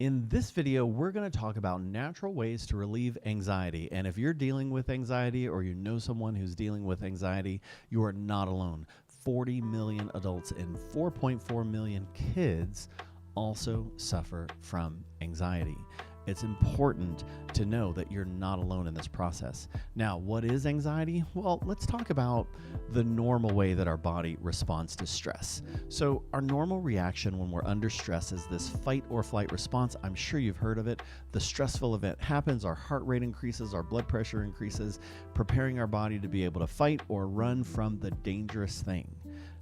In this video, we're going to talk about natural ways to relieve anxiety. And if you're dealing with anxiety or you know someone who's dealing with anxiety, you are not alone. 40 million adults and 4.4 million kids also suffer from anxiety. It's important to know that you're not alone in this process. Now, what is anxiety? Well, let's talk about the normal way that our body responds to stress. So our normal reaction when we're under stress is this fight or flight response. I'm sure you've heard of it. The stressful event happens, our heart rate increases, our blood pressure increases, preparing our body to be able to fight or run from the dangerous thing.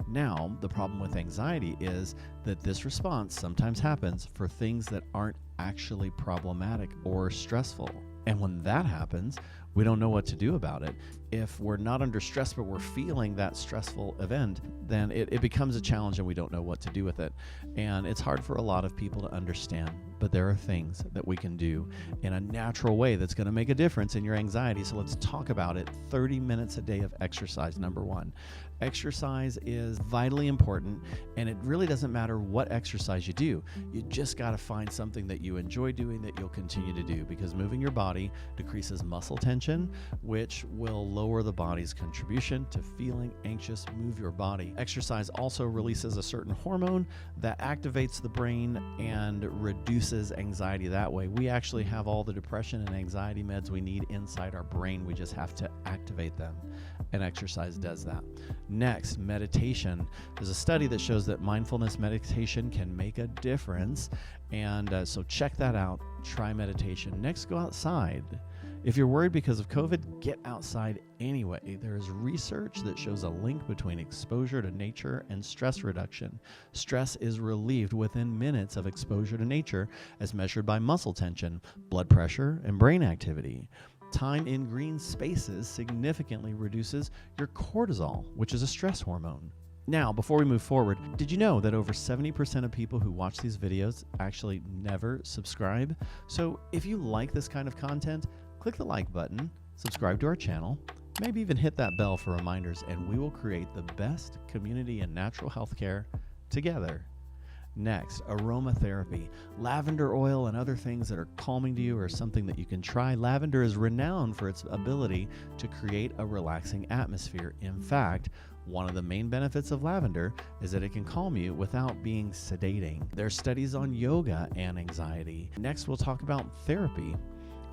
Now, the problem with anxiety is that this response sometimes happens for things that aren't actually problematic or stressful. And when that happens, we don't know what to do about it. If we're not under stress, but we're feeling that stressful event, then it becomes a challenge and we don't know what to do with it. And it's hard for a lot of people to understand, but there are things that we can do in a natural way that's going to make a difference in your anxiety. So let's talk about it. 30 minutes a day of exercise, number one. Exercise is vitally important, and it really doesn't matter what exercise you do. You just got to find something that you enjoy doing that you'll continue to do, because moving your body decreases muscle tension, which will lower the body's contribution to feeling anxious. Move your body. Exercise also releases a certain hormone that activates the brain and reduces anxiety that way. We actually have all the depression and anxiety meds we need inside our brain. We just have to activate them, and exercise does that. Next, meditation. There's a study that shows that mindfulness meditation can make a difference, and so check that out. Try meditation. Next, go outside. If you're worried because of COVID, get outside anyway. There is research that shows a link between exposure to nature and stress reduction. Stress is relieved within minutes of exposure to nature, as measured by muscle tension, blood pressure, and brain activity. Time in green spaces significantly reduces your cortisol, which is a stress hormone. Now, before we move forward, did you know that over 70% of people who watch these videos actually never subscribe? So if you like this kind of content, click the like button, subscribe to our channel, maybe even hit that bell for reminders, and we will create the best community in natural healthcare together. Next, aromatherapy. Lavender oil and other things that are calming to you are something that you can try. Lavender is renowned for its ability to create a relaxing atmosphere. In fact, one of the main benefits of lavender is that it can calm you without being sedating. There are studies on yoga and anxiety. Next, we'll talk about therapy.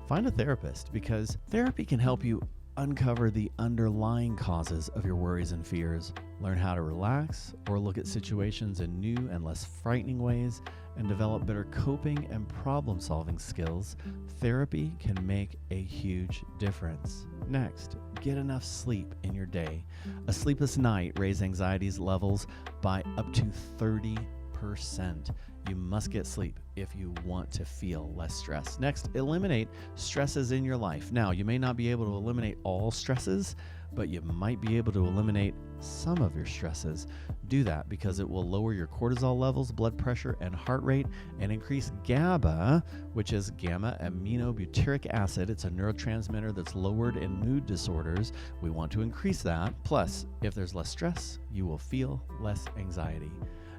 Find a therapist, because therapy can help you uncover the underlying causes of your worries and fears, learn how to relax or look at situations in new and less frightening ways, and develop better coping and problem-solving skills. Therapy can make a huge difference. Next, get enough sleep in your day. A sleepless night raises anxiety levels by up to 30%. You must get sleep if you want to feel less stress. Next, eliminate stresses in your life. Now, you may not be able to eliminate all stresses, but you might be able to eliminate some of your stresses. Do that because it will lower your cortisol levels, blood pressure, and heart rate, and increase GABA, which is gamma aminobutyric acid. It's a neurotransmitter that's lowered in mood disorders. We want to increase that. Plus, if there's less stress, you will feel less anxiety.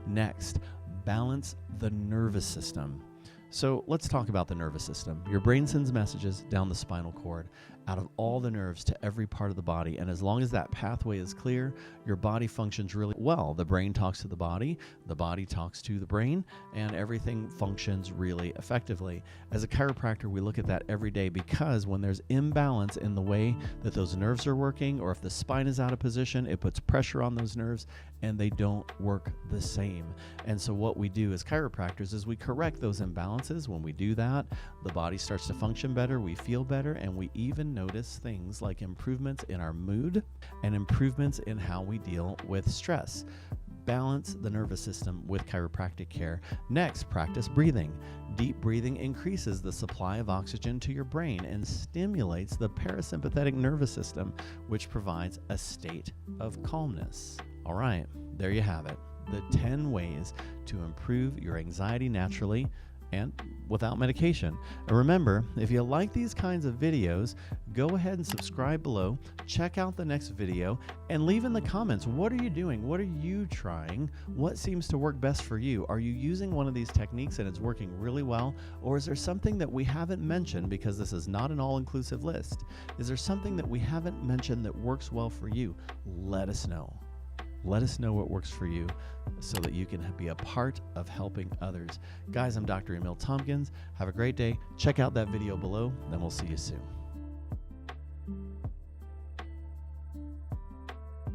Next, balance the nervous system. So let's talk about the nervous system. Your brain sends messages down the spinal cord out of all the nerves to every part of the body. And as long as that pathway is clear, your body functions really well. The brain talks to the body talks to the brain, and everything functions really effectively. As a chiropractor, we look at that every day, because when there's imbalance in the way that those nerves are working, or if the spine is out of position, it puts pressure on those nerves and they don't work the same. And so what we do as chiropractors is we correct those imbalances. When we do that, the body starts to function better, we feel better, and we even notice things like improvements in our mood and improvements in how we deal with stress. Balance the nervous system with chiropractic care. Next, practice breathing. Deep breathing increases the supply of oxygen to your brain and stimulates the parasympathetic nervous system, which provides a state of calmness. All right, there you have it. The 10 ways to improve your anxiety naturally. and without medication. And remember, if you like these kinds of videos, go ahead and subscribe below, check out the next video, and leave in the comments, what are you doing? What are you trying? What seems to work best for you? Are you using one of these techniques and it's working really well? Or is there something that we haven't mentioned, because this is not an all-inclusive list? Is there something that we haven't mentioned that works well for you? Let us know. Let us know what works for you so that you can be a part of helping others. Guys, I'm Dr. Emil Tompkins. Have a great day. Check out that video below, then we'll see you soon.